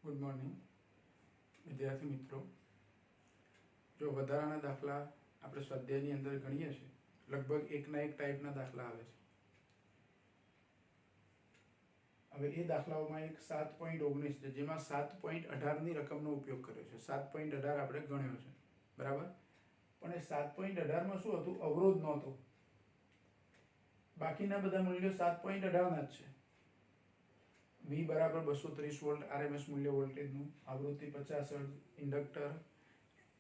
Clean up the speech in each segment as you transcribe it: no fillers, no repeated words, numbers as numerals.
Good morning विद्यार्थी मित्रों। जो વધારાના દાખલા આપણે સ્વાધ્યાયની અંદર ગણીએ છીએ, લગભગ એકના એક ટાઈપના દાખલા આવે છે. હવે એ દાખલાઓમાં એક 7.19 છે, જેમાં 7.18ની રકમનો ઉપયોગ કર્યો છે. 7.18 આપણે ગણ્યો છે, બરાબર. પણ એ 7.18માં શું હતું? અવરોધ નહોતો. બાકીના બધા મૂલ્યો 7.18ના જ છે. V बराबर 230 वोल्ट RMS मूल्य वोल्टेजનું, आवृत्ति 50 हर्ट्ज, ઇન્ડક્ટર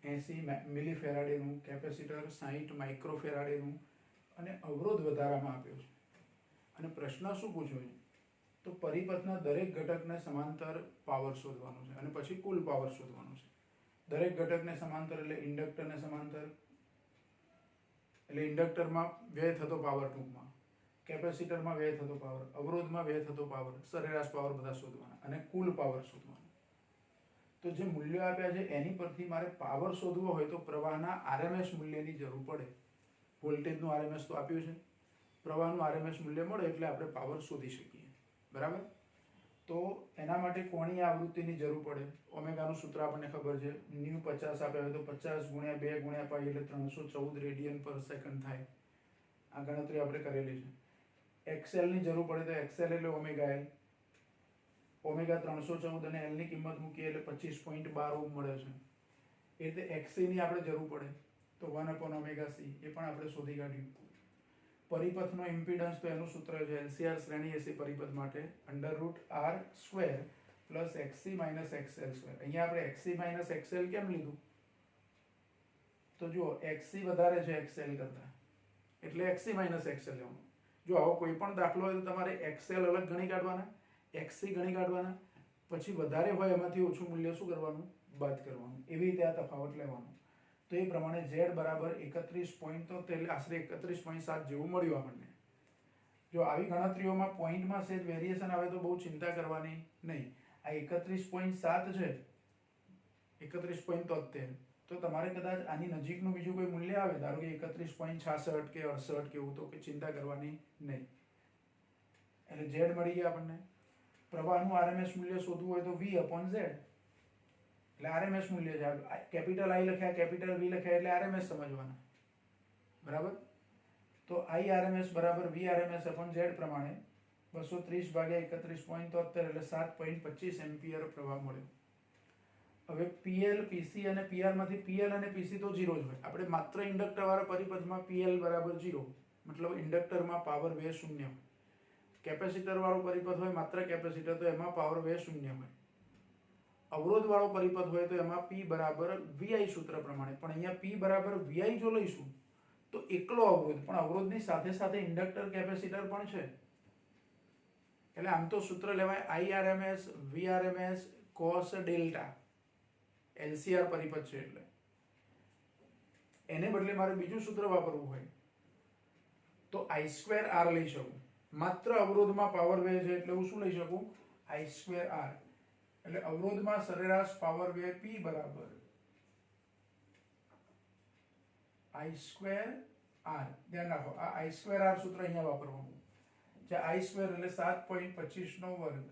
80 મિલી ફેરાડેનું, કેપેસિટર 60 માઇક્રો ફેરાડેનું અને અવરોધ વધારામાં આપ્યો છે. અને પ્રશ્ન શું પૂછ્યો છે? તો પરિપથના દરેક ઘટકને સમાંતર પાવર શોધવાનો છે અને પછી કુલ પાવર શોધવાનો છે. દરેક ઘટકને સમાંતર એટલે ઇન્ડક્ટરને સમાંતર, એટલે ઇન્ડક્ટરમાં વ્યય થતો પાવર ટૂંકમાં, કેપેસિટરમાં વ્યય થતો પાવર, અવરોધમાં વ્યય થતો પાવર, સરેરાશ પાવર બધા શોધવાના અને કુલ પાવર શોધવાનો. તો જે મૂલ્યો આપ્યા છે એની પરથી મારે પાવર શોધવો હોય તો પ્રવાહના આરએમએસ મૂલ્યની જરૂર પડે. વોલ્ટેજનું આરએમએસ તો આપ્યું છે, પ્રવાહનું આરએમએસ મૂલ્ય મળે એટલે આપણે પાવર શોધી શકીએ, બરાબર. તો એના માટે કોણીય આવૃત્તિની જરૂર પડે. ઓમેગાનું સૂત્ર આપણને ખબર છે, ન્યુ 50 આપ્યા હોય તો 50 ગુણ્યા 2 ગુણ્યા પાઈ એટલે 314 રેડિયન પર સેકન્ડ થાય. આ ગણતરી આપણે કરેલી છે. XL ની જરૂર પડે તો XL એટલે ઓમેગા L. ઓમેગા 314 અને L ની કિંમત મૂકીએ એટલે 25.12 ઓહ્મ મળે છે. એ રીતે XC ની આપણે જરૂર પડે તો 1/ωc, એ પણ આપણે શોધી કાઢ્યું. પરિપથનો ઇમ્પિડન્સ તો એનું સૂત્ર છે LCR શ્રેણી એસી પરિપથ માટે √R² plus XC minus XL². અહીંયા આપણે XC માઇનસ XL કેમ લીધું? તો જુઓ, XC વધારે છે XL કરતા, એટલે XC માઇનસ XL લેવાનું. જો આવો કોઈ પણ દાખલો હોય તો તમારે XL અલગ ગણી કાઢવાના, XC ગણી કાઢવાના, પછી વધારે હોય એમાંથી ઓછું મૂલ્ય શું કરવાનું? બાદ કરવાનું. એવી રીતે આ તફાવત લેવાનો. તો એ પ્રમાણે Z બરાબર 31.73 એટલે આશરે 31.7 જેવું મળ્યું આપણને. જો આવી ગણતરીઓમાં પોઈન્ટમાં સેજ વેરિએશન આવે તો બહુ ચિંતા કરવાની નહીં. આ 31.7 છે, 31.73, તો તમારે કદાચ આની નજીકનું બીજું કોઈ મૂલ્ય આવે, ધારો કે 31.66 કે 68 કે એવું, તો કે ચિંતા કરવાની નહીં. એટલે Z મળી ગયા આપણને. પ્રવાહનું આરએમએસ મૂલ્ય શોધવું હોય તો V/Z, એટલે આરએમએસ મૂલ્ય છે. કેપિટલ I લખ્યા, કેપિટલ V લખ્યા એટલે આરએમએસ સમજવાના, બરાબર. તો IRMS બરાબર VRMS/Z પ્રમાણે 230 ભાગ્યા 31.73 એટલે 7.25 એમ્પિયર પ્રવાહ મળ્યો. હવે PL, PC અને PR માંથી PL અને PC તો 0 જ હોય. આપણે માત્ર ઇન્ડક્ટર વાળા પરિપથમાં PL બરાબર 0, મતલબ ઇન્ડક્ટરમાં પાવર વ્યય 0 હોય. કેપેસિટર વાળો પરિપથ હોય, માત્ર કેપેસિટર, તો એમાં પાવર વ્યય 0 હોય. અવરોધ વાળો પરિપથ હોય તો એમાં P બરાબર VI સૂત્ર પ્રમાણે. પણ અહીંયા P બરાબર VI જો લઈશું તો એકલો અવરોધ, પણ અવરોધની સાથે સાથે ઇન્ડક્ટર, કેપેસિટર પણ છે. એટલે આમ તો સૂત્ર લેવાય IRMS VRMS cos delta. LCR પરિપથ છે એટલે એને બદલે મારે બીજું સૂત્ર વાપરવું હોય તો I²R લઈ શકું. માત્ર અવરોધમાં પાવર વ્યય છે એટલે હું શું લઈ શકું? I²R. એટલે અવરોધમાં સરેરાશ પાવર વ્યય P બરાબર I²R. ધ્યાન રાખો, આ I²R સૂત્ર અહીંયા વાપરવાનું. જે I² એટલે 7.25 નો વર્ગ,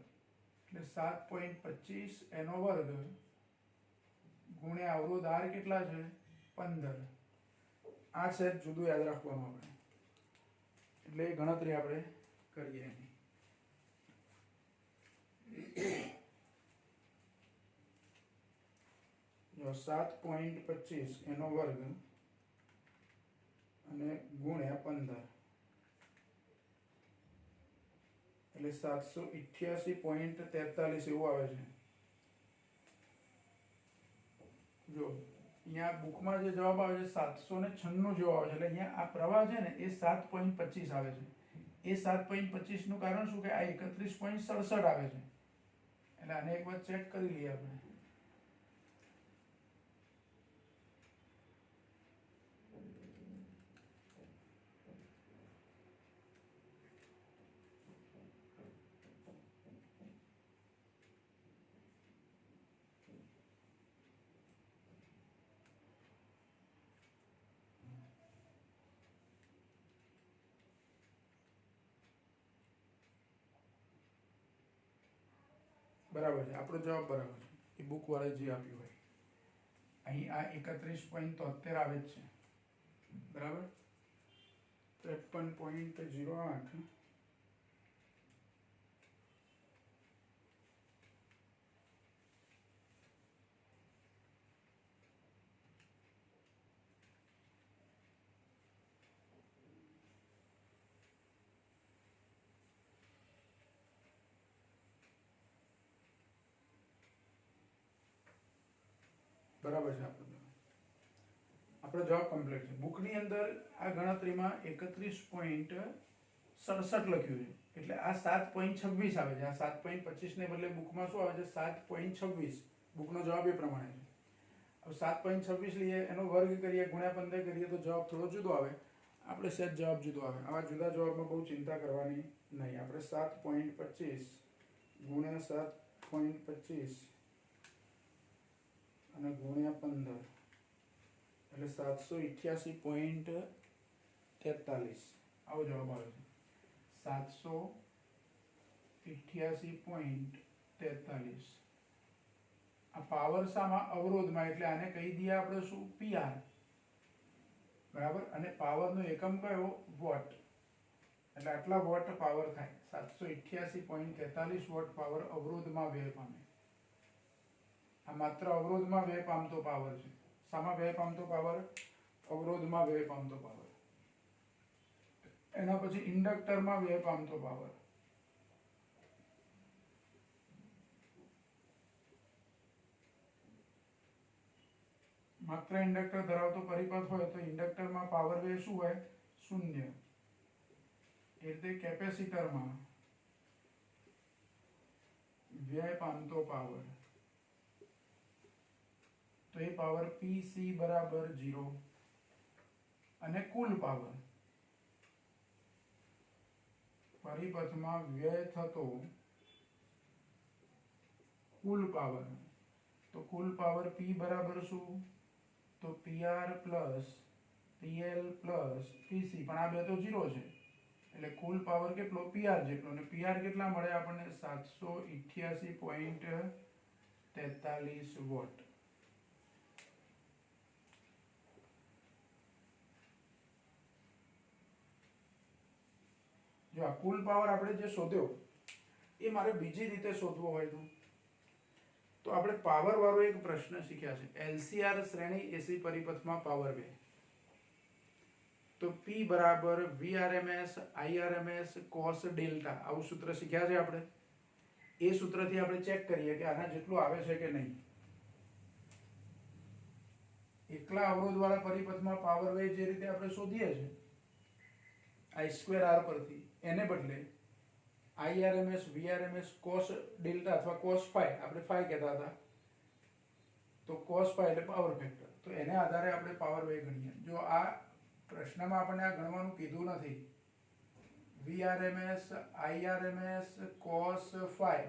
એટલે 7.25 એનો વર્ગ ગુણ્યા અવરોધ R કેટલા છે? 15. આ છે જુદું યાદ રાખવાનું આપણે, એટલે એ ગણતરી આપણે કરીએ એની. જો 7.25 એનો વર્ગ અને ગુણ્યા 15 એટલે 788.43 એવું આવે છે. જો અહીંયા બુકમાં જે જવાબ આવે છે 796 જેવો આવે છે. એટલે અહીંયા આ પ્રવાહ છે ને એ 7.25 આવે છે. એ 7.25 નું કારણ શું કે આ 31.67 આવે છે. એટલે આને એક વાર ચેક કરી લઈએ આપણે. બરાબર છે, આપણો જવાબ બરાબર છે. એ બુક વાળે જે આપ્યું હોય અહીં આ 31.73 આવે જ છે. બરાબર, 53.08. બરાબર છે. આપણો જવાબ કમ્પ્લીટ છે. બુકની અંદર આ ગણતરીમાં 31.67 લખ્યું છે, એટલે આ 7.26 આવે છે. આ 7.25 ને બદલે બુકમાં શું આવે છે? 7.26. બુકનો જવાબ એ પ્રમાણે છે. હવે 7.26 લઈએ, એનો વર્ગ કરીએ, ગુણ્યા 15 કરીએ તો જવાબ થોડો જુદો આવે. આપણે સહેજ જવાબ જુદો આવે. આવા જુદા જવાબમાં બહુ ચિંતા કરવાની નહીં. આપણે 7.25 ગુણ્યા 7.25 અને ગુણ્યા 15 એટલે 788.43 આવો જવાબ આવે છે. 788.43. આ પાવર શામાં? અવરોધમાં. એટલે આને કહી દઈએ આપણે શું? PR. બરાબર. અને પાવરનો એકમ કયો? વોટ. એટલે આટલા વોટ પાવર થાય. 788.43 વોટ પાવર અવરોધમાં વ્યય પામે. આ માત્ર અવરોધમાં વ્યય પામતો પાવર છે. શામાં વ્યય પામતો પાવર? અવરોધમાં વ્યય પામતો પાવર. એના પછી ઇન્ડક્ટરમાં વ્યય પામતો પાવર. માત્ર ઇન્ડક્ટર ધરાવતો પરિપથ હોય તો ઇન્ડક્ટરમાં પાવર વ્યય શું હોય? 0. એ રીતે કેપેસિટરમાં વ્યય પામતો પાવર તો એ પાવર PC બરાબર 0. અને કુલ પાવર, પરિપથમાં વ્યય થતો કુલ પાવર, તો કુલ પાવર P બરાબર શું? તો PR plus PL plus PC. પણ આ બે તો 0 છે, એટલે કુલ પાવર કેટલો? PR જેટલો. અને PR કેટલા મળે આપણને? 788.43 વોટ. જો આ કુલ પાવર આપણે જે શોધ્યો એ મારે બીજી રીતે શોધવો હોય તો આપણે પાવર વાળો એક પ્રશ્ન શીખ્યા છે. LCR શ્રેણી એસી પરિપથમાં પાવર વ્યય. તો P બરાબર VRMS IRMS cos ડેલ્ટા. આવું સૂત્ર શીખ્યા છે આપણે. એ સૂત્રથી આપણે ચેક કરીએ કે આના જેટલું આવે છે કે નહીં. એકલા અવરોધ વાળા પરિપથમાં પાવર વ્યય જે રીતે આપણે શોધીએ છીએ I²R પરથી, એને બદલે IRMS VRMS cos ડેલ્ટા અથવા cos phi, આપણે phi કહેતા હતા, તો cos phi એટલે પાવર ફેક્ટર, તો એને આધારે આપણે પાવર વ્યય ગણીએ. જો આ પ્રશ્નમાં આપણને આ ગણવાનું કીધું નથી. VRMS IRMS cos phi,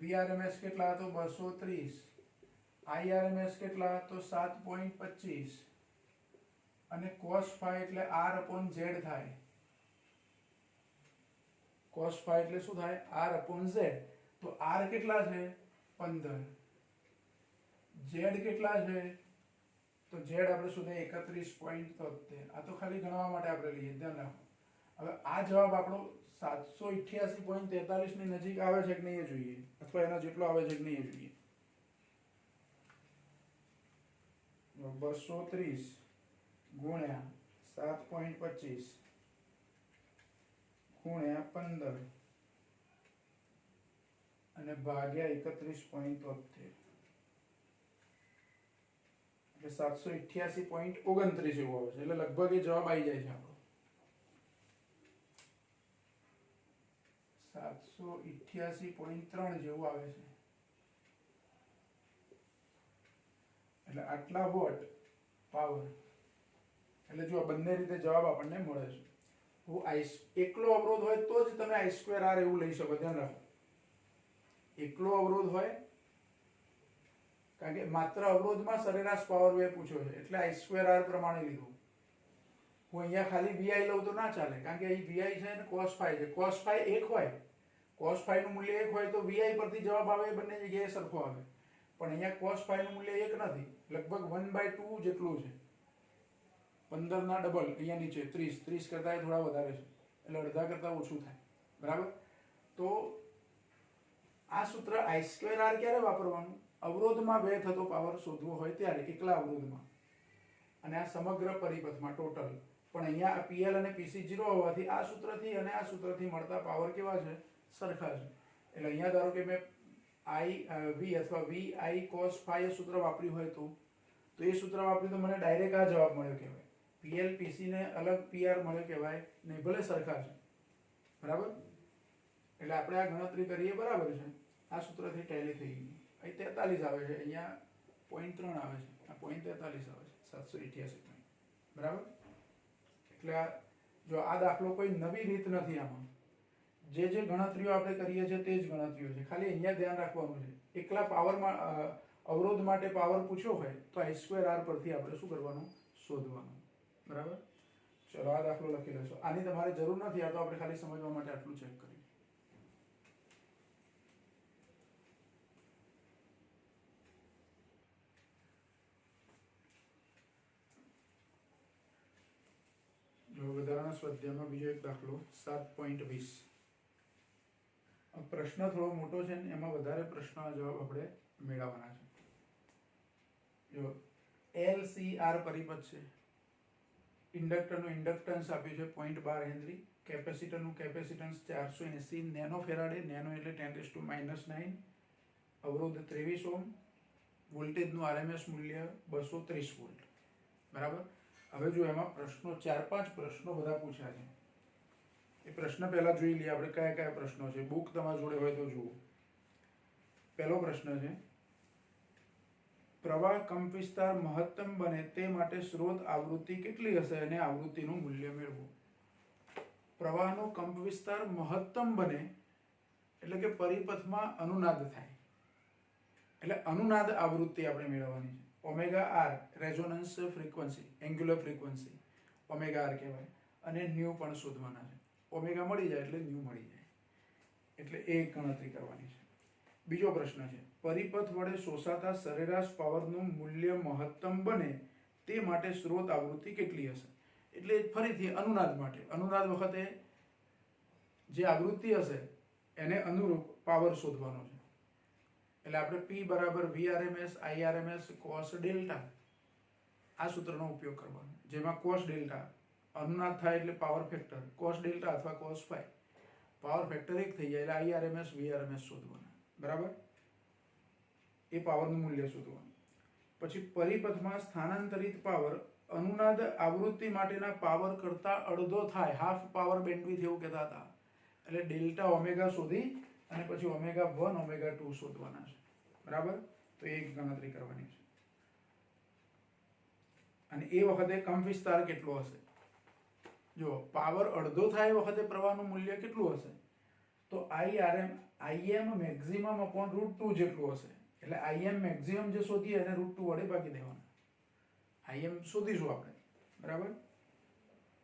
VRMS કેટલા? તો 230. IRMS કેટલા? તો 7.25. અને cos phi એટલે R/Z થાય. cos phi એટલે શું થાય? R/Z. તો R કેટલા છે? 15. Z કેટલા છે? તો Z આપણે શોધે 31.73. આ તો ખાલી ગણવા માટે આપણે લઈએ, ધ્યાન રાખો. હવે આ જવાબ આપણો 788.43 ની નજીક આવે છે કે નહીં એ જોઈએ, અથવા એના જેટલો આવે છે કે નહીં એ જોઈએ. 230 ગુણ્યા 7.25 ગુણ્યા 15 અને ભાગ્યા 31.73 એટલે 788.29 એવો આવે છે. એટલે લગભગ એ જવાબ આવી જાય છે આપણો. 788.3 જેવું આવે છે. એટલે આટલા વોટ પાવર. એટલે જો બંને રીતે જવાબ આપણને મળે છે. હું એકલો અવરોધ હોય તો જ તમે I²R એવું લઈ શકો, ધ્યાન રાખો. એકલો અવરોધ હોય, કારણ કે માત્ર અવરોધમાં સરેરાશ પાવર વ્યય પૂછ્યો છે એટલે I²R પ્રમાણે લીધું. હું અહીંયા ખાલી VI લઉં તો ના ચાલે, કારણ કે અહીં VI છે અને cos phi છે. cos phi 1 હોય cos phi નું મૂલ્ય 1 હોય તો vi પરથી જવાબ આવે એ બંને જગ્યાએ સરખો આવે, પણ અહીંયા cos phi નું મૂલ્ય 1 નથી, લગભગ 1/2 જેટલું છે, 15 ના ડબલ અહીંયા નીચે 30 કરતાં થોડા વધારે છે, એટલે અડધા કરતાં ઓછું થાય, બરાબર. તો આ સૂત્ર I2R ક્યારે વાપરવાનું? અવરોધમાં વ્યય થતો પાવર શોધવો હોય ત્યારે, એકલા અવરોધમાં, અને આ સમગ્ર પરિપથમાં ટોટલ. પણ અહીંયા PL અને PC 0 હોવાથી આ સૂત્રથી અને આ સૂત્રથી મળતા પાવર કેવા છે? સરખા છે. એટલે અહીંયા ધારો કે મેં IV અથવા VI cos phi એ સૂત્ર વાપર્યું હોય તો એ સૂત્ર વાપર્યું તો મને ડાયરેક્ટ આ જવાબ મળ્યો કહેવાય. PL PC ને અલગ PR મળ્યો કહેવાય નહીં, ભલે સરખા છે, બરાબર. એટલે આપણે આ ગણતરી કરીએ બરાબર છે, આ સૂત્રથી ટેલી થઈ ગઈ. અહીં 43 આવે છે, અહીંયા 0.3 આવે છે, આ 0.43 આવે છે, 788 પોઈન્ટ, બરાબર. એટલે જો આ દાખલો કોઈ નવી રીત નથી, આમાં જે ગણતરીઓ આપણે કરીએ છીએ તે જ ગણતરીઓ છે, ખાલી અહીંયા ધ્યાન રાખવાનું છે. એકલા પાવરમાં અવરોધ માટે પાવર પૂછ્યો હોય તો I2R પરથી આપણે શું કરવાનું? શોધવાનું, બરાબર. ચલો આ દાખલો લખી લેશો. આની તમારે જરૂર નથી, આ તો આપણે ખાલી સમજવા માટે આટલું ચેક કરીએ. વધારાના સ્વાધ્યાયમાં બીજો એક દાખલો 7.20. પ્રશ્ન થોડો મોટો છે ને એમાં વધારે પ્રશ્નના જવાબ આપણે મેળવવાના છે. જો LCR પરિપથ છે, ઇન્ડક્ટરનું ઇન્ડક્ટન્સ આપ્યું છે 0.12 હેનરી, કેપેસિટરનું કેપેસિટન્સ 480 નેનો ફેરાડે, નેનો એટલે 10⁻⁹, અવરોધ 23 ઓહ્મ, વોલ્ટેજનું RMS મૂલ્ય 230 વોલ્ટ, બરાબર. હવે જો એમાં પ્રશ્નો 4-5 પ્રશ્નો બધા પૂછ્યા છે. એ પ્રશ્ન પહેલા જોઈ લઈએ આપણે કયા કયા પ્રશ્નો છે. બુક તમારી જોડે હોય તો જુઓ. પહેલો પ્રશ્ન છે, પ્રવાહ કંપવિસ્તાર મહત્તમ બને તે માટે સ્રોત આવૃત્તિ કેટલી હશે અને આવૃત્તિનું મૂલ્ય મેળવો. પ્રવાહનો કંપવિસ્તાર મહત્તમ બને એટલે કે પરિપથમાં અનુનાદ થાય, એટલે અનુનાદ આવૃત્તિ આપણે મેળવવાની છે. Omega R resonance frequency, angular frequency omega R કહેવાય, અને ન્યુ પણ શોધવાના છે. ઓમેગા મળી જાય એટલે ન્યુ મળી જાય, એટલે એ ગણતરી કરવાની છે. બીજો પ્રશ્ન છે, પરિપથ વડે શોષાતા સરેરાશ પાવરનું મૂલ્ય મહત્તમ બને તે માટે સ્રોત આવૃત્તિ કેટલી હશે. એટલે ફરીથી અનુનાદ માટે, અનુનાદ વખતે જે આવૃત્તિ હશે એને અનુરૂપ પાવર શોધવાનો છે. એટલે આપણે P બરાબર VRMS IRMS cos ડેલ્ટા આ સૂત્રનો ઉપયોગ કરવાનો, જેમાં cos ડેલ્ટા અનુનાદ થાય એટલે પાવર ફેક્ટર cos ડેલ્ટા અથવા cos phi, પાવર ફેક્ટર 1 થઈ જાય એટલે IRMS VRMS શોધવાના, બરાબર. એ પાવરનું મૂલ્ય શોધવાનું. પછી પરિપથમાં સ્થાનાંતરિત પાવર અનુનાદ આવૃત્તિ માટેના પાવર કરતા અડધો થાય, હાફ પાવર બેન્ડવિડ્થ એવું કહેતા હતા, એટલે ડેલ્ટા ઓમેગા શોધી અને પછી ઓમેગા 1 ઓમેગા 2 શોધવાના છે, બરાબર. તો એ ગણતરી કરવાની છે. અને એ વખતે કંપવિસ્તાર કેટલો હશે? જો પાવર અડધો થાય એ વખતે પ્રવાહનું મૂલ્ય કેટલું હશે? તો Im મેક્સિમમ અપોન √2 જેટલું હશે. એટલે Im મેક્સિમમ જે શોધીએ એને √2 વડે ભાગી દેવાના. Im શોધીશું આપણે, બરાબર.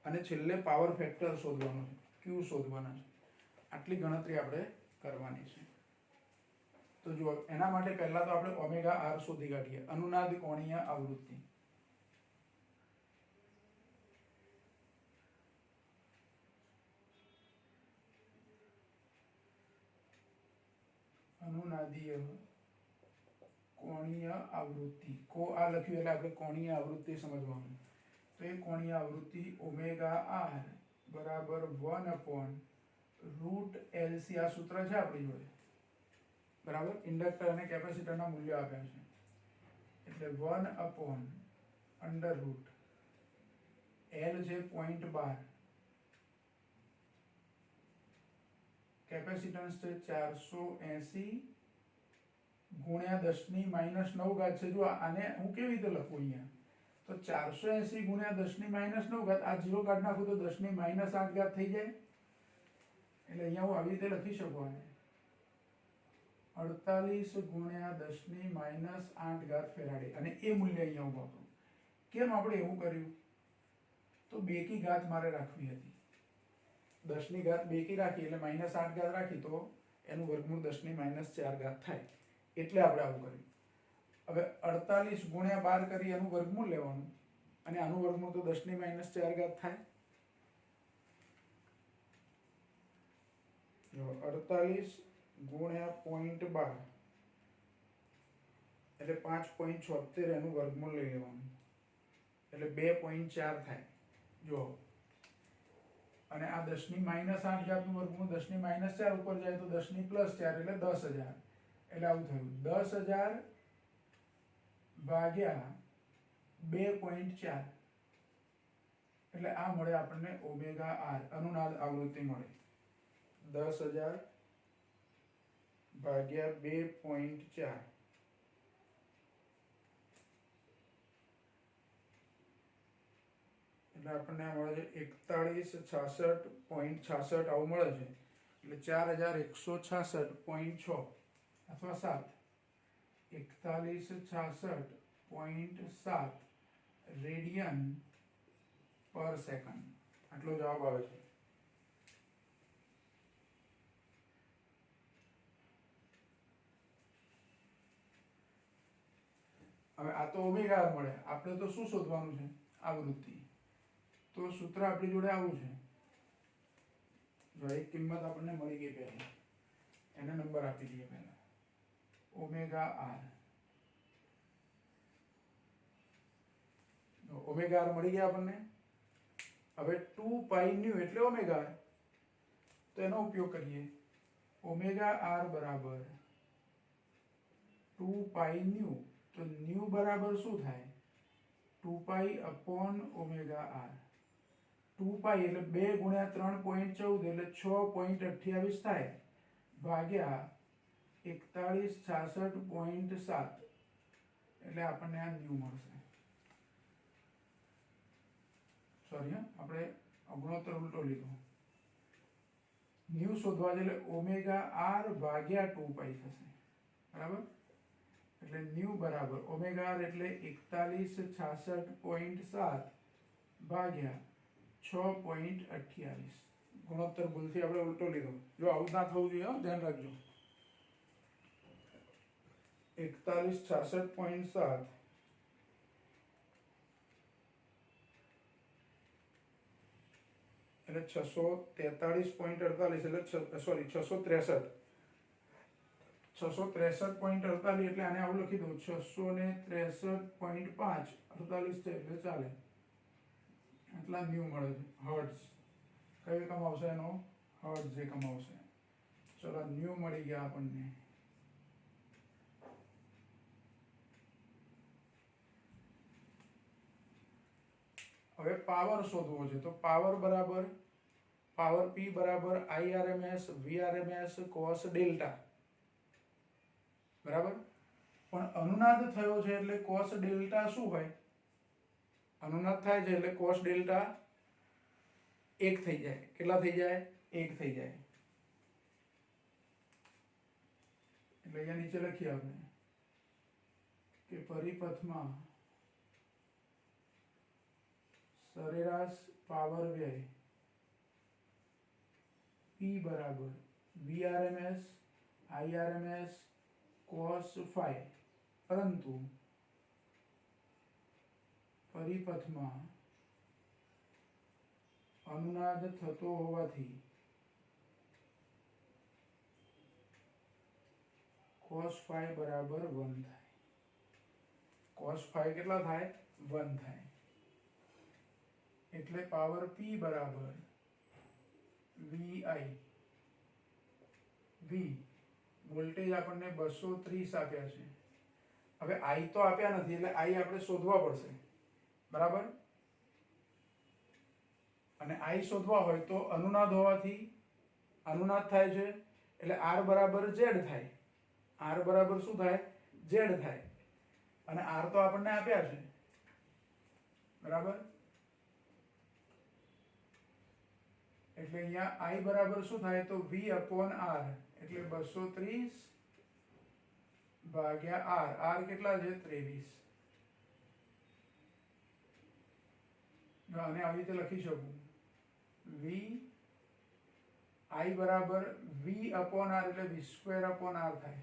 અને છેલ્લે પાવર ફેક્ટર શોધવાનો છે, Q શોધવાના છે. આટલી ગણતરી આપણે કરવાની છે. તો જો એના માટે પહેલા તો આપણે ઓમેગા R શોધી કાઢીએ, અનુનાદ કોણીય આવૃત્તિ. અનુનાદીય કોણીય આવૃત્તિ, આ લખ્યું એટલે આપણે કોણીય આવૃત્તિ સમજવાનું. તો એ કોણીય આવૃત્તિ ઓમેગા R બરાબર 1/√LC, આ સૂત્ર છે આપણી જોડે, બરાબર. ઇન્ડક્ટર અને કેપેસિટરના મૂલ્યો આપ્યા છે, એટલે 1/√L છે 0.12, કેપેસિટન્સ છે 480 ગુણ્યા 10⁻⁹ છે. જો આને હું કેવી રીતે લખું અહીંયા, તો 480 ગુણ્યા 10⁻⁹, આ 0 કાઢી નાખું તો 10⁻8 થઈ જાય. એટલે અહીંયા હું આવી રીતે લખી શકું આને 48 ગુણ્યા 10⁻8 ફેરાડે, અને એ મૂલ્ય અહીંયા હું વાપરું. કેમ આપણે એવું કર્યું? તો 2 કી ઘાત મારે રાખવી હતી, 10 ની ઘાત 2 કી રાખી એટલે -8 ઘાત રાખી તો એનું વર્ગમૂળ 10⁻⁴ થાય. એટલે આપણે આવું કર્યું. હવે 48 ગુણ્યા 12 કરી એનું વર્ગમૂળ લેવાનું અને આનું વર્ગમૂળ તો 10⁻⁴ થાય. જો 48 ગુણ્યા 0.12 એટલે 5.76 એનું વર્ગમૂળ લઈ લેવાનું એટલે 2.4 થાય. જો અને આ 10⁻⁸ નું વર્ગમૂળ 10⁻⁴ ઉપર જાય તો 10⁻+4 એટલે 10,000 એટલે આવું થયું 10,000 ભાગ્યા 2.4 એટલે આ મળે આપણને ઓમેગા આર અનુનાદ આવૃત્તિ મળે. 10,000 ભાગ્યા 2.4 એટલે આપણને આ મળે છે 4166.66 આવું મળે છે. એટલે 4166.6 અથવા 7 4166.7 રેડિયન પર સેકન્ડ આટલો જવાબ આવે છે. હવે આ તો ઓમેગા આર મળે. આપણે તો શું શોધવાનું છે? આવૃત્તિ. તો સૂત્ર આપણી જોડે આવું છે. જો એક કિંમત આપણને મળી ગઈ પહેલા એને નંબર આપી દઈએ પહેલા ઓમેગા આર. ઓમેગા આર મળી ગયા આપણને. હવે 2 પાઈ ન્યુ એટલે ઓમેગા આર. તો એનો ઉપયોગ કરીએ. ઓમેગા આર બરાબર 2 પાઈ ન્યુ. તો ન્યુ બરાબર શું થાય? 2 પાઈ અપોન ઓમેગા આર. 2 પાઈ એટલે 2 ગુણ્યા 3.14 એટલે 6.28 થાય ભાગ્યા 4166.7 એટલે આપણને આ ન્યુ મળશે. સોરી આપણે ગુણોત્તર ઉલટો લીધો. ન્યુ શોધવા એટલે ઓમેગા આર ભાગ્યા 2 પાઈ થશે. બરાબર. એટલે ન્યુ બરાબર ઓમેગા આર એટલે 4166.7 ભાગ્યા 6.28. ગુણોત્તર ભૂલથી આપણે ઉલટો લીધો. જો આવું ના થવું જોઈએ, ધ્યાન રાખજો. 4166.7 એટલે 643.48 એટલે સોરી 663. 663.48 એટલે આને આવું લખી દઉં 663.5 48 છે એટલે ચાલે. એટલા ન્યુ મળે છે. હર્ટ્ઝ કયો એકમ આવશે એનો? હર્ટ્ઝ એકમ આવશે. ચલો ન્યુ મળી ગયા આપણને. હવે પાવર શોધવો છે. તો પાવર બરાબર પાવર P બરાબર IRMS VRMS cos ડેલ્ટા. બરાબર. પણ અનુનાદ થયો છે એટલે cos ડેલ્ટા શું હોય? અનુનાદ થાય છે એટલે cos ડેલ્ટા 1 થઈ જાય. કેટલા થઈ જાય? 1 થઈ જાય. એટલે અહીંયા નીચે લખીએ આપણે કે પરિપથમાં સરેરાશ પાવર વ્યય P બરાબર VRMS IRMS cos phi. પરંતુ પરિપથમાં અનુનાદ થતો હોવાથી cos phi બરાબર 1 થાય. cos phi કેટલા થાય? 1 થાય. એટલે પાવર P બરાબર VI. V વોલ્ટેજ આપણને 230 આપ્યા છે. હવે I તો આપ્યા નથી એટલે I આપણે શોધવા પડશે. બરાબર. અને I શોધવા હોય તો અનુનાદ હોવાથી અનુનાદ થાય છે એટલે R બરાબર Z થાય. R બરાબર શું થાય? Z થાય. અને R તો આપણને આપ્યા છે. બરાબર. એટલે અહીંયા I બરાબર શું થાય? તો V upon R એટલે 230 ભાગ્યા R. R કેટલા છે? 23. અને આવી રીતે લખી શકું V I બરાબર v અપોન r એટલે v સ્ક્વેર અપોન r થાય,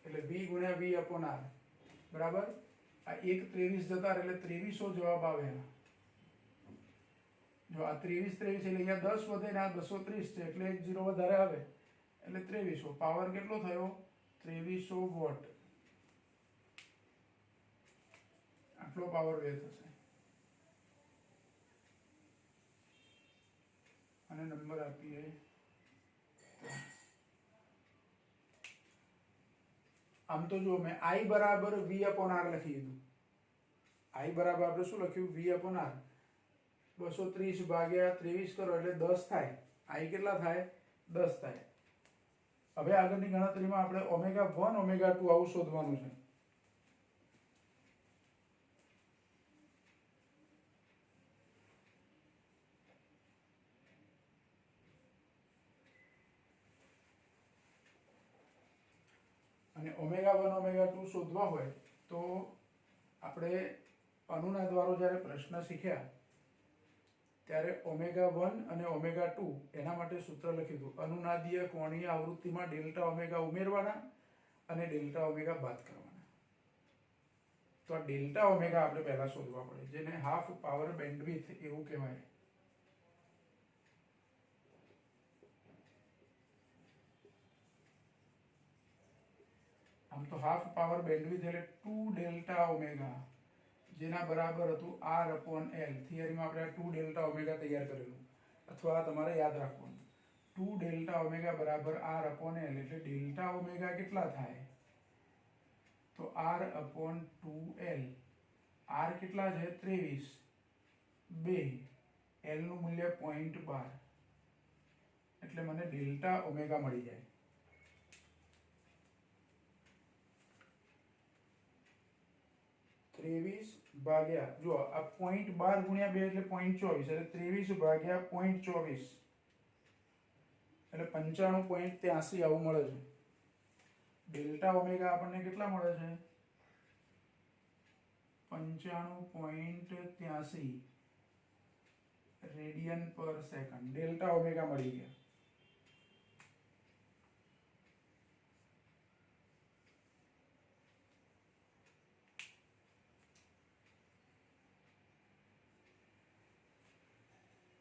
એટલે v ગુણ્યા v અપોન r બરાબર. આ 1 23 જતા રહે એટલે 2300 જવાબ આવે. જો આ 23 એટલે અહીંયા 10 વધે ને આ 230 છે એટલે 1 0 વધારે આવે એટલે 2300. પાવર કેટલો થયો? 2300 વોટ. આટલો પાવર વ્યય થશે. અને નંબર આપીએ આમ તો જો મેં I બરાબર v અપોન r લખી દીધું. I બરાબર આપણે શું લખ્યું? v upon r. 230 ભાગ્યા 23 કરો એટલે 10 થાય. I કેટલા થાય? 10 થાય. હવે આગળની ગણતરીમાં આપણે ઓમેગા 1 ઓમેગા 2 આવું શોધવાનું છે. અને ઓમેગા 1 ઓમેગા 2 શોધવા હોય તો આપણે અનુનાદ વાળો જ્યારે પ્રશ્ન શીખ્યા ત્યારે ઓમેગા 1 અને ઓમેગા 2 એના માટે સૂત્ર લખ્યું હતું. અનુનાદીય કોણીય આવૃત્તિમાં ડેલ્ટા ઓમેગા ઉમેરવાના અને ડેલ્ટા ઓમેગા બાદ કરવાના. તો આ ડેલ્ટા ઓમેગા આપણે પહેલા શોધવા પડે, જેને હાફ પાવર બેન્ડવિડ્થ એવું કહેવાય. આમ તો હાફ પાવર બેન્ડવિડ્થ એટલે 2 ડેલ્ટા ઓમેગા, જેના બરાબર હતું r અપોન l. થિયરીમાં આપણે 2 ડેલ્ટા ઓમેગા તૈયાર કરેલું, અથવા તમારે યાદ રાખવાનું. 2 ડેલ્ટા ઓમેગા બરાબર r અપોન l એટલે ડેલ્ટા ઓમેગા કેટલા થાય? તો r અપોન 2l. r કેટલા છે? 23. 2. l નું મૂલ્ય 0.12 એટલે મને ડેલ્ટા ઓમેગા મળી જાય. ભાગ્યા જો આ 0.12 ગુણ્યા 2 એટલે 0.24 એટલે 23 ભાગ્યા 0.24 એટલે 95.83 આવું મળે છે. ડેલ્ટા ઓમેગા આપણને કેટલા મળે છે? 95.83 રેડિયન પર સેકન્ડ. ડેલ્ટા ઓમેગા મળી ગયા.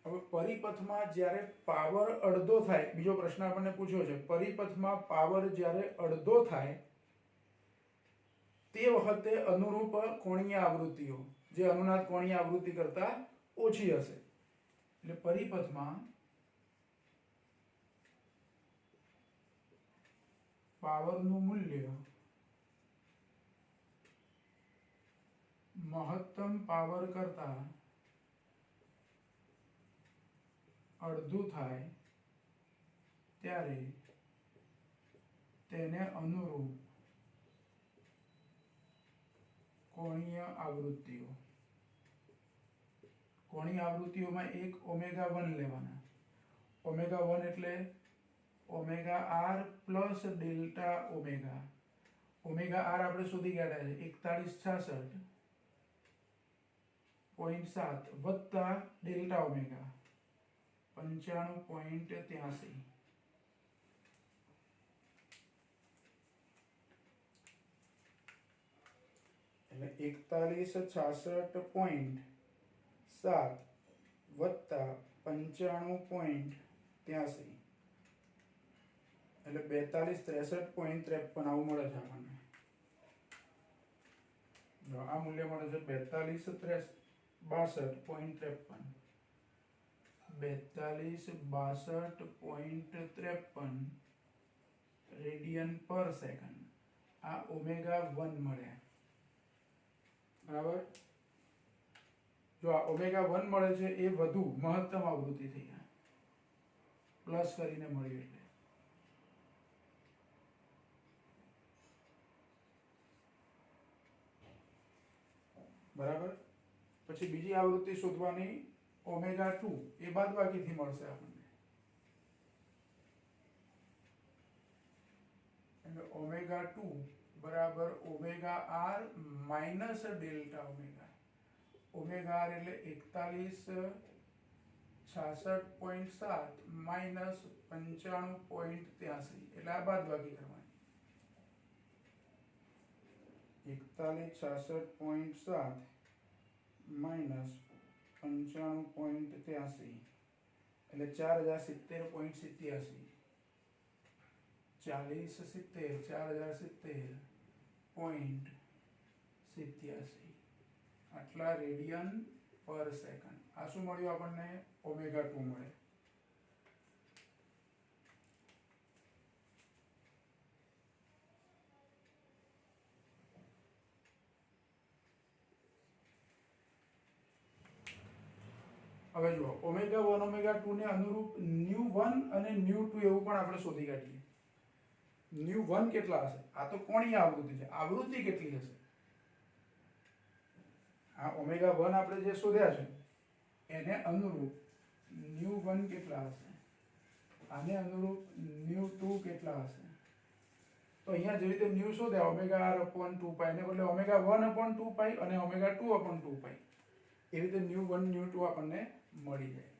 હવે પરિપથમાં જ્યારે પાવર અડધો થાય, બીજો પ્રશ્ન આપણને પૂછ્યો છે, પરિપથમાં પાવર જ્યારે અડધો થાય તે વખતે અનુરૂપ કોણીય આવૃત્તિઓ જે અનુનાદ કોણીય આવૃત્તિ કરતા ઓછી હશે. એટલે પરિપથમાં પાવરનું મૂલ્ય મહત્તમ પાવર કરતા અડધું થાય ત્યારે તેને અનુરૂપ કોણીય આવૃત્તિઓ. કોણીય આવૃત્તિઓમાં એક ઓમેગા 1 લેવાના. ઓમેગા 1 એટલે omega r plus delta omega. Omega r આપણે શોધી ગયા છે 4166.7 વત્તા ડેલ્ટા ઓમેગા 95.83. એટલે 4166.7 વત્તા 95.83 એટલે 4263.53 આવું મળે છે આપણને. જો આ મૂલ્ય મળે છે 4262.53. 4262.53 રેડિયન પર સેકન્ડ. આ ઓમેગા 1 મળ્યા. બરાબર. જો આ ઓમેગા 1 મળે છે એ વધુ મહત્તમ આવૃત્તિ થઈ ગયા, પ્લસ કરીને મળ્યું એટલે. બરાબર. પછી બીજી આવૃત્તિ શોધવાની ઓમેગા 2 એ બાદબાકીથી મળશે આપણને. એટલે ઓમેગા 2 બરાબર omega r minus delta omega. Omega r એટલે 4166.7 66.7 માઇનસ 95.83 એટલે આ બાદબાકી કરવાની. 4166.7 માઇનસ 95.83 એટલે 4070.87. 4070 આટલા રેડિયન પર સેકન્ડ. આ શું મળ્યું આપણને? ઓમેગા 2 મળે. હવે જુઓ, ઓમેગા 1 ઓમેગા 2 ને અનુરૂપ ન્યુ 1 અને ન્યુ 2 એવું પણ આપણે શોધી કાઢીએ. ન્યુ 1 કેટલા હશે? આ તો કોણીય આવૃત્તિ છે. આવૃત્તિ કેટલી હશે? આ ઓમેગા 1 આપણે જે શોધ્યા છે એને અનુરૂપ ન્યુ 1 કેટલા હશે? આને અનુરૂપ ન્યુ 2 કેટલા હશે? તો અહીંયા જે રીતે ન્યુ શોધ્યા ઓમેગા r upon 2 પાઈ ને બદલે ઓમેગા 1 upon 2 પાઈ અને ઓમેગા 2 upon 2 પાઈ એવી રીતે ન્યુ 1 ન્યુ 2 આપણને મળી જાય.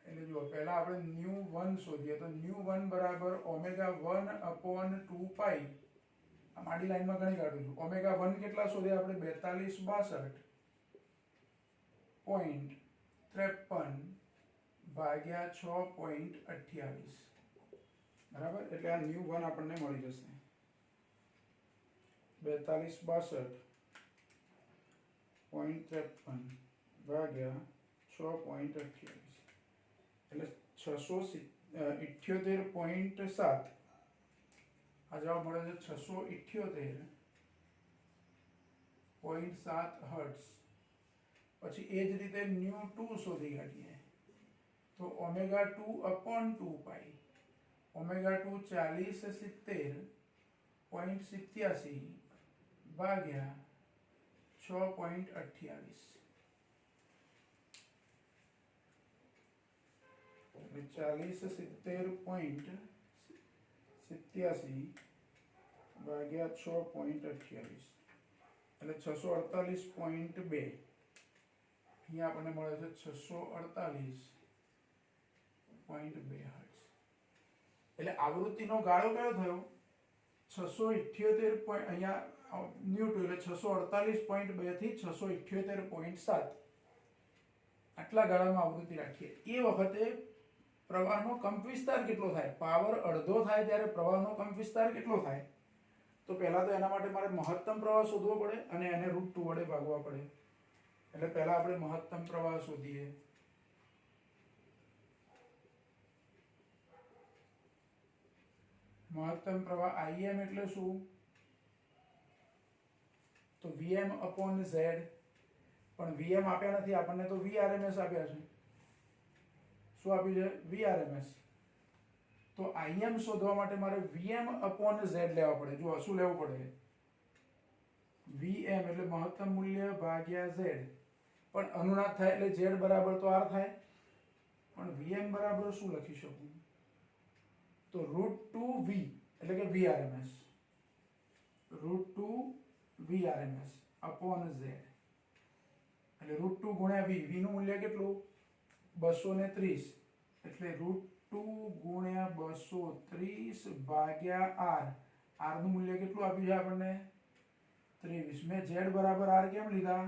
એટલે જુઓ, પહેલા આપણે ન્યુ 1 શોધીએ તો ન્યુ 1 બરાબર ઓમેગા 1 upon 2 પાઈ. આ આડી લાઈનમાં ગણી કાઢું છું. ઓમેગા 1 કેટલા શોધ્યા આપણે? 4262.53 ભાગ્યા 6.28 બરાબર. એટલે આ ન્યુ 1 આપણને મળી જશે 4262.53 ભાગ્યા 6.28 એટલે 678.7. આ જવાબ મળે છે 678.7 હર્ટ્ઝ. પછી એ જ રીતે ન્યુ 2 શોધી કાઢીએ તો ઓમેગા 2 upon 2 પાઈ. ઓમેગા 2 4070.87 ભાગ્યા 6.28 4070.87 ભાગ્યા 6.28 એટલે 648.2. અહીંયા આપણને મળે છે 648.2 હર્ટ્ઝ. એટલે આવૃત્તિનો ગાળો કયો થયો? 678. અહીંયા ન્યુ 2 એટલે 648.2 થી 678.7 આટલા ગાળામાં આવૃત્તિ રાખીએ. એ વખતે પ્રવાહનો કંપ વિસ્તાર કેટલો થાય? પાવર અડધો થાય ત્યારે પ્રવાહનો કંપ વિસ્તાર કેટલો થાય? તો પહેલા તો એના માટે મારે મહત્તમ પ્રવાહ શોધવો પડે અને એને √2 વડે ભાગવા પડે. એટલે પહેલા આપણે મહત્તમ પ્રવાહ શોધીએ. મહત્તમ પ્રવાહ Im એટલે શું? તો Vm upon Z. પણ Vm આપ્યા નથી આપણને, તો Vrms આપ્યા છે. શું આપ્યું છે? Vrms. તો Im શોધવા માટે મારે Vm upon Z લેવા પડે. જો શું લેવું પડે? Vm એટલે મહત્તમ મૂલ્ય ભાગ્યા Z. પણ અનુનાદ થાય એટલે Z બરાબર તો R થાય. પણ Vm બરાબર શું લખી શકું? તો √2V એટલે કે Vrms. √2 Vrms upon Z એટલે √2 ગુણ્યા V. V નું મૂલ્ય કેટલું? 230 એટલે √2 ગુણ્યા 230 ભાગ્યા R. R નું મૂલ્ય કેટલું આપ્યું છે આપણને? 23. મેં Z બરાબર R કેમ લીધા?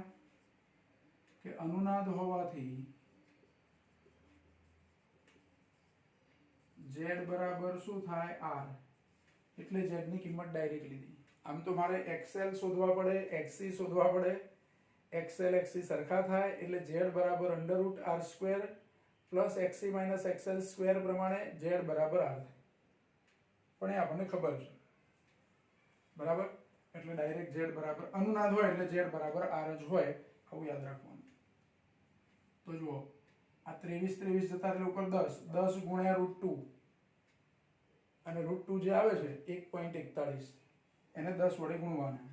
કે અનુનાદ હોવાથી Z બરાબર શું થાય? R. એટલે Z ની કિંમત ડાયરેક્ટ લીધી. આમ તો મારે XL શોધવા પડે, XC શોધવા પડે. XL XC સરખા થાય એટલે Z બરાબર √R² plus XC minus XL² પ્રમાણે Z બરાબર R થાય. પણ એ આપણને ખબર છે બરાબર. એટલે ડાયરેક્ટ Z બરાબર અનુનાદ હોય એટલે Z બરાબર R જ હોય. આવું યાદ રાખવાનું. તો જુઓ, આ 23 જતા એટલે ઉપર 10 ગુણ્યા √2 અને √2 જે આવે છે 1.41 એને 10 વડે ગુણવાના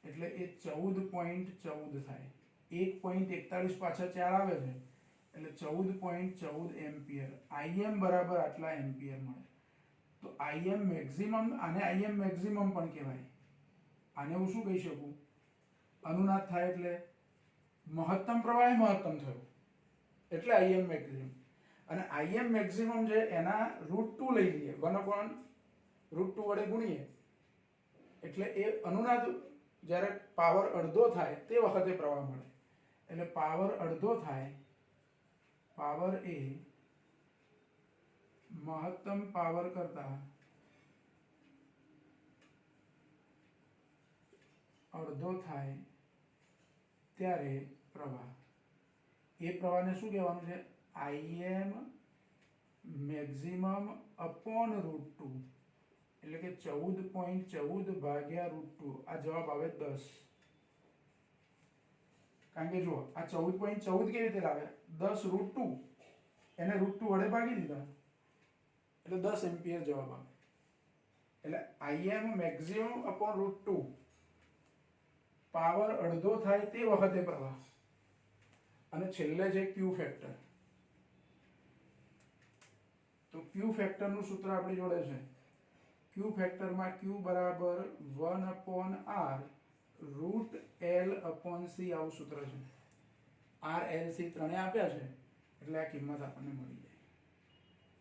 એટલે એ 14.14 થાય. 1.41 પાછા 4 આવે છે એટલે 14.14 એમ્પિયર. Im બરાબર આટલા એમ્પિયર મળે. તો Im મેક્સિમમ, આને Im મેક્સિમમ પણ કહેવાય. આને હું શું કહી શકું? અનુનાદ થાય એટલે મહત્તમ પ્રવાહ મહત્તમ થયો એટલે Im મેક્સિમમ. અને આઈએમ મેક્સિમમ છે એના √2 લઈ લઈએ, 1/√2 વડે ગુણીએ એટલે એ અનુનાદ જ્યારે પાવર અડધો થાય તે વખતે પ્રવાહ મળે. એટલે પાવર અડધો થાય, પાવર એ મહત્તમ પાવર કરતા અડધો થાય ત્યારે પ્રવાહ, એ પ્રવાહને શું કહેવાનું છે? આઈએમ મેક્સિમમ અપોન √2, એટલે કે 14.14 ભાગ્યા √2. આ જવાબ આવે 10. કારણ કે જુઓ આ 14.14 કેવી રીતે લાવે? 10 √2, એને √2 વડે ભાગી દીધા એટલે 10 એમ્પિયર જવાબ આવે. એટલે આઈએમ મેક્સિમમ અપોન √2, પાવર અડધો થાય તે વખતે પ્રવાહ. અને છેલ્લે છે ક્યુ ફેક્ટર. તો ક્યુ ફેક્ટરનું સૂત્ર આપણી જોડે છે. ક્યુ ફેક્ટરમાં ક્યુ બરાબર 1/r √L/c, આવું સૂત્ર છે. R, L, C ત્રણે આપ્યા છે એટલે આ કિંમત આપણને મળી જાય.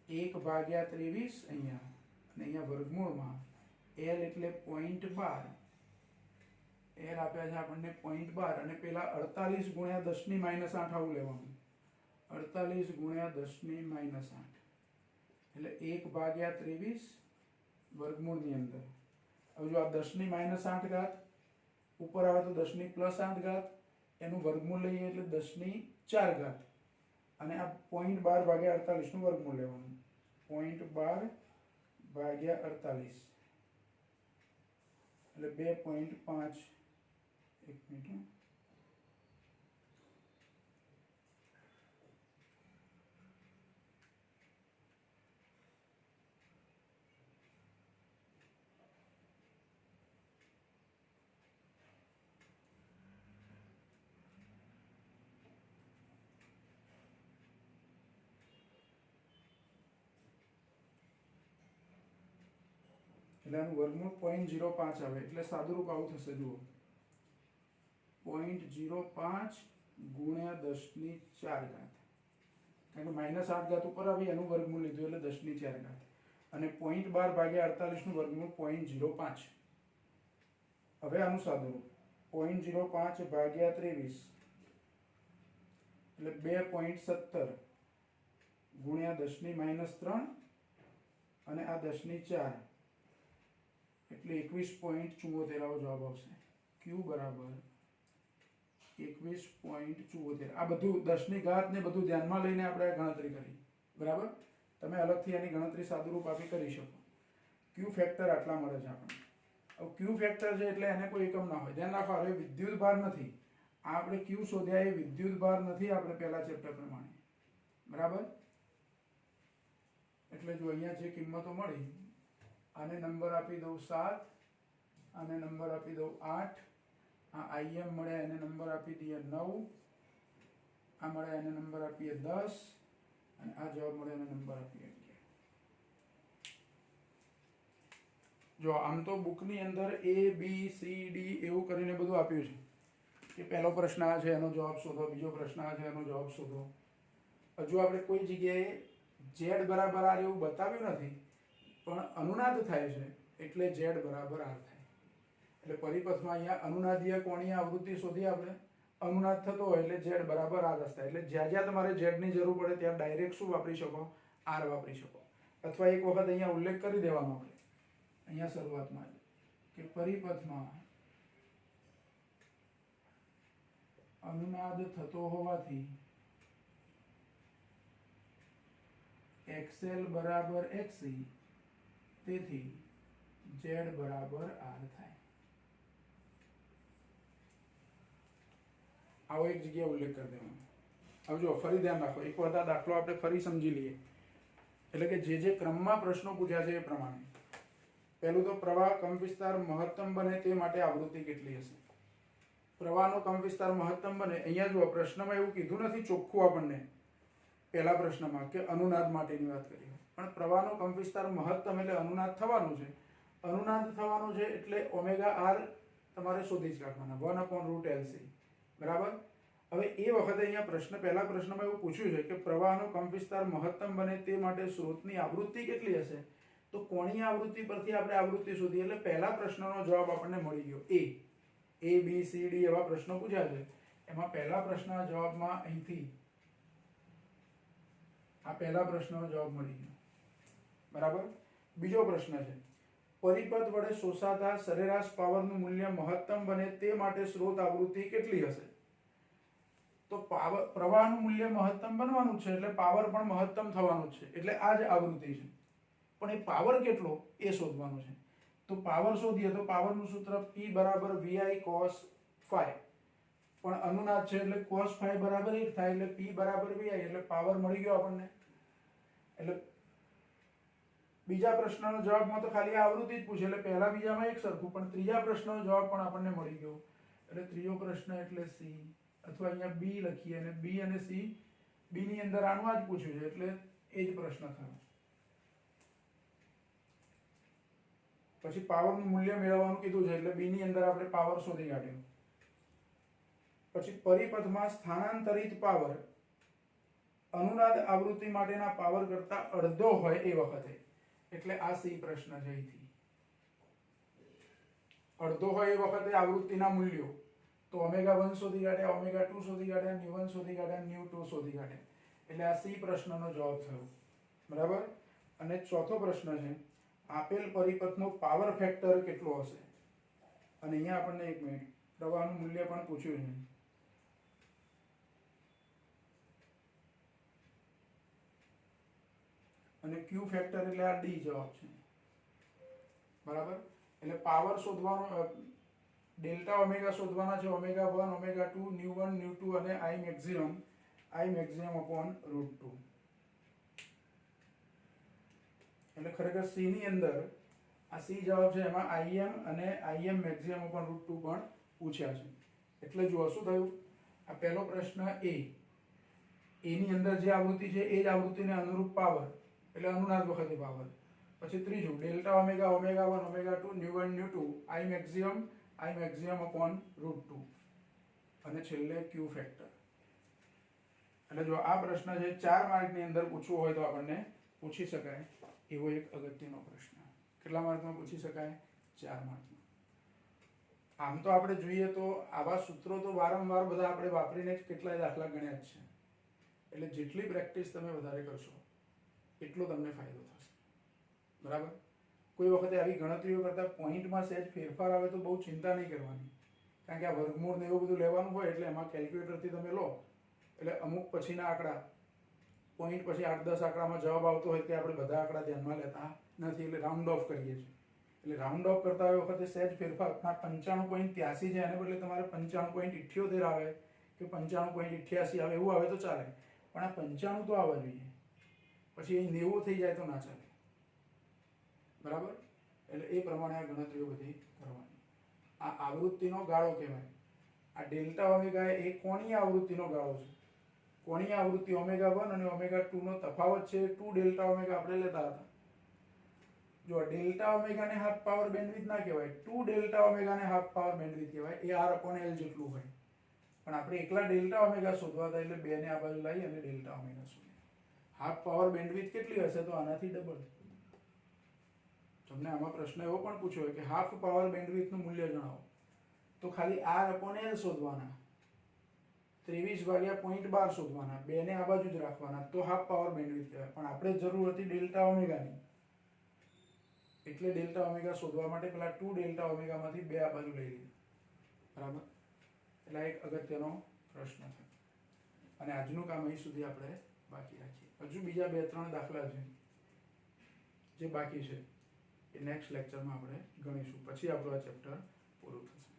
1/23 અહીંયા અને અહીંયા વર્ગમૂળમાં L એટલે 0.12, L આપ્યા છે આપણને 0.12 અને પેલા 48 ગુણ્યા 10⁻8 આવું લેવાનું. 48 ગુણ્યા 10⁻8 એટલે 1/23 વર્ગમૂળની અંદર. હવે જો આ 10⁻8 ઘાત ઉપર આવે તો 10+8 ઘાત, એનું વર્ગમૂળ લઈએ એટલે 10⁴ ઘાત અને આ 0.12 ભાગ્યા 48 નું વર્ગમૂળ લેવાનું. 0.12 ભાગ્યા 48 એટલે 2.5. એક મિનિટ. એટલે આનું વર્ગમૂળ 0.05 આવે એટલે સાદુરૂપ આવું થશે. જુઓ 0.05 ગુણ્યા 10⁴ ઘાત, કારણ કે -8 ઘાત ઉપર આવી એનું વર્ગમૂળ લીધું એટલે 10⁴ ઘાત અને 0.12 ભાગ્યા 48 નું વર્ગમૂળ 0.05. હવે આનું સાદુરૂપ 0.05 ભાગ્યા 23 એટલે 2.17 ગુણ્યા 10⁻³ અને આ 10⁴ એટલે 21.74 આવો જવાબ આવશે. ક્યુ બરાબર 21.74. આ બધું 10ની ઘાત ને બધું ધ્યાનમાં લઈને આપણે ગણતરી કરી, બરાબર. તમે અલગથી એની ગણતરી સાદુરૂપ આપી કરી શકો. ક્યુ ફેક્ટર આટલા મળે છે આપણને. હવે ક્યુ ફેક્ટર છે એટલે એને કોઈ એકમ ના હોય. ધ્યાન રાખો, હવે વિદ્યુત ભાર નથી. આ આપણે ક્યુ શોધ્યા એ વિદ્યુત ભાર નથી આપણે પહેલા ચેપ્ટર પ્રમાણે, બરાબર. એટલે જો અહીંયા જે કિંમતો મળી, આને નંબર આપી દઉં 7, આને નંબર આપી દઉં 8, આ આઈએમ મળ્યા એને નંબર આપી દઈએ 9, આ મળ્યા એને નંબર આપીએ 10 અને આ જવાબ મળે એને નંબર આપીએ 11. જો આમ તો બુકની અંદર A, B, C, D એવું કરીને બધું આપ્યું છે કે પહેલો પ્રશ્ન આ છે એનો જવાબ શોધો, બીજો પ્રશ્ન આ છે એનો જવાબ શોધો. હજુ આપણે કોઈ જગ્યાએ Z બરાબર R એવું બતાવ્યું નથી, પણ અનુનાદ થાય છે એટલે Z બરાબર R થાય. એટલે પરિપથમાં અહીંયા અનુનાદીય કોણીય આવૃત્તિ શોધી આપણે. અનુનાદ થતો હોય એટલે Z બરાબર R જ થાય. એટલે જ્યાં જ્યાં તમારે Z ની જરૂર પડે ત્યાં ડાયરેક્ટ શું વાપરી શકો? R વાપરી શકો. અથવા એક વખત અહીંયા ઉલ્લેખ કરી દેવાનો આપણે અહીંયા શરૂઆતમાં કે પરિપથમાં અનુનાદ થતો હોવાથી XL બરાબર XC, તેથી Z બરાબર R થાય. આવો એક જગ્યાએ ઉલ્લેખ કરી દેવાનો. હવે જો ફરી ધ્યાન રાખો, એક વખત આ દાખલો આપણે ફરી સમજી લઈએ. એટલે કે જે ક્રમમાં પ્રશ્નો પૂછ્યા છે એ પ્રમાણે. પહેલું તો પ્રવાહ કંપવિસ્તાર મહત્તમ બને તે માટે આવૃત્તિ કેટલી હશે? પ્રવાહનો કંપવિસ્તાર મહત્તમ બને, અહીંયા જો પ્રશ્નમાં એવું કીધું નથી ચોખ્ખું આપણને પહેલા પ્રશ્નમાં કે અનુનાદ માટેની વાત કરી, પણ પ્રવાહનો કંપવિસ્તાર મહત્તમ એટલે અનુનાદ થવાનું છે. અનુનાદ થવાનું છે એટલે ઓમેગા R તમારે શોધી જ કાઢવાના, 1/√LC, બરાબર. હવે એ વખતે અહીંયા પહેલા પ્રશ્નમાં એવું પૂછ્યું છે કે પ્રવાહનો કંપવિસ્તાર મહત્તમ બને તે માટે સ્રોતની આવૃત્તિ કેટલી હશે? તો કોણીય આવૃત્તિ પરથી આપણે આવૃત્તિ શોધી, એટલે પહેલા પ્રશ્નનો જવાબ આપણને મળી ગયો. A B C D એવા પ્રશ્નો પૂછ્યા છે, એમાં પહેલા પ્રશ્નના જવાબમાં અહીંથી આ પહેલા પ્રશ્નનો જવાબ મળી ગયો. બરાબર. બીજો પ્રશ્ન છે, પરિપથ વડે શોષાતા સરેરાશ પાવરનું મૂલ્ય મહત્તમ બને તે માટે સ્રોત આવૃત્તિ કેટલી હશે? તો પ્રવાહનું મૂલ્ય મહત્તમ બનવાનું છે એટલે પાવર પણ મહત્તમ થવાનું છે, એટલે આ જ આવૃત્તિ છે. પણ એ પાવર કેટલો એ શોધવાનું છે. તો પાવર શોધીએ તો પાવરનું સૂત્ર P બરાબર VI cos phi, પણ અનુનાદ છે એટલે cos phi બરાબર 1 થાય, એટલે P બરાબર VI, એટલે પાવર મળી ગયો આપણને. એટલે બીજા પ્રશ્નનો જવાબમાં તો ખાલી આવૃત્તિ જ પૂછે, એટલે પહેલા બીજામાં એક સરખું, પણ ત્રીજા પ્રશ્નનો જવાબ પણ આપણને મળી ગયો. એટલે ત્રીજો પ્રશ્ન એટલે C, અથવા અહીંયા B લખીએ, અને B અને C, B ની અંદર આનું આ જ પૂછ્યું છે એટલે એ જ પ્રશ્ન થયો. પછી પાવરનું મૂલ્ય મેળવવાનું કીધું છે એટલે B ની અંદર આપણે પાવર શોધી કાઢ્યો. પછી પરિપથમાં સ્થાનાંતરિત પાવર અનુનાદ આવૃત્તિ માટેના પાવર કરતા અડધો હોય એ વખતે, એટલે આ C પ્રશ્ન છે. અહીંથી અડધો હોય એ વખતે આવૃત્તિના મૂલ્યો, તો ω1 શોધી કાઢ્યા, ω2 શોધી કાઢ્યા, ν1 શોધી કાઢ્યા, ν2 શોધી કાઢ્યા, એટલે આ C પ્રશ્નનો જવાબ થયો. બરાબર. અને ચોથો પ્રશ્ન છે, આપેલ પરિપથનો પાવર ફેક્ટર કેટલો હશે? અને અહીંયા આપણને 1 મિનિટ પ્રવાહનું મૂલ્ય પણ પૂછ્યું છે. અને Q ફેક્ટર એટલે આ D જવાબ છે. બરાબર. એટલે પાવર શોધવાનો, ડેલ્ટા ઓમેગા શોધવાના છે, ω1 ω2 ν1 ν2 અને I maximum upon √2. એટલે ખરેખર C ની અંદર આ C જવાબ છે, એમાં Im અને Im maximum upon √2 પણ પૂછ્યા છે. એટલે જો શું થયું, આ પહેલો પ્રશ્ન A ની અંદર જે આવૃત્તિ છે એ જ આવૃત્તિને અનુરૂપ પાવર, એટલે અનુનાદ વખતે પાવર. પછી ત્રીજું delta omega ω1 ω2 ν1 ν2 I maximum upon √2, અને છેલ્લે Q ફેક્ટર. એટલે જો આ પ્રશ્ન છે 4 માર્કની અંદર પૂછવો હોય તો આપણને પૂછી શકાય એવો એક અગત્યનો પ્રશ્ન. કેટલા માર્કમાં પૂછી શકાય? 4 માર્કમાં. આમ તો આપણે જોઈએ તો આવા સૂત્રો તો વારંવાર બધા આપણે વાપરીને જ કેટલાય દાખલા ગણ્યા જ છે. એટલે જેટલી પ્રેક્ટિસ તમે વધારે કરશો એટલો તમને ફાયદો થશે. બરાબર. કોઈ વખતે આવી ગણતરીઓ કરતા પોઈન્ટમાં સહેજ ફેરફાર આવે તો બહુ ચિંતા નહીં કરવાની, કારણ કે આ વર્ગમૂળ ને એવું બધું લેવાનું હોય એટલે એમાં કેલ્ક્યુલેટરથી તમે લો એટલે અમુક પછીના આંકડા, પોઈન્ટ પછી 8-10 આંકડામાં જવાબ આવતો હોય તે આપણે બધા આંકડા ધ્યાનમાં લેતા નથી, એટલે રાઉન્ડ ઓફ કરીએ છીએ. એટલે રાઉન્ડ ઓફ કરતા વખતે સહેજ ફેરફાર, 95.83 છે એને બદલે તમારે 95.78 આવે કે 95.88 આવે, એવું આવે તો ચાલે, પણ આ 95 તો આવવા જોઈએ. પછી એ 90 થઈ જાય તો ના ચાલે. બરાબર. એટલે એ પ્રમાણે આ ગણતરીઓ બધી કરવાની. આ આવૃત્તિનો ગાળો કહેવાય. આ ડેલ્ટા ઓમેગા એ કોણીય આવૃત્તિનો ગાળો છે. કોણીય આવૃત્તિ ω1 અને ω2 નો તફાવત છે 2 ડેલ્ટા ઓમેગા આપણે લેતા હતા. જો ડેલ્ટા ઓમેગાને હાફ પાવર બેન્ડવિડ્થ ના કહેવાય, 2 ડેલ્ટા ઓમેગાને હાફ પાવર બેન્ડવિડ્થ કહેવાય. એ R/L જેટલું હોય. પણ આપણે એકલા ડેલ્ટા ઓમેગા શોધવા હતા એટલે 2 ને આ બાજુ લાવી અને ડેલ્ટા ઓમેગા શોધ્યા. હાફ પાવર બેન્ડવિડ્થ કેટલી હશે? તો આનાથી ડબલ. તમને આમાં પ્રશ્ન એવો પણ પૂછ્યો હોય કે હાફ પાવર બેન્ડવિડ્થનું મૂલ્ય જણાવો, તો ખાલી R/L શોધવાના, 23/0.12 શોધવાના, 2 ને આ બાજુ જ રાખવાના, તો હાફ પાવર બેન્ડવિડ્થ કહેવાય. પણ આપણે જરૂર હતી ડેલ્ટા ઓમેગાની, એટલે ડેલ્ટા ઓમેગા શોધવા માટે પેલા 2 ડેલ્ટા ઓમેગામાંથી 2 આ બાજુ લઈ લીધા. બરાબર. એટલે એક અગત્યનો પ્રશ્ન છે. અને આજનું કામ અહીં સુધી આપણે બાકી રાખીએ. હજુ બીજા 2-3 દાખલા છે જે બાકી છે, એ નેક્સ્ટ લેક્ચરમાં આપણે ગણીશું. પછી આપણું આ ચેપ્ટર પૂરું થશે.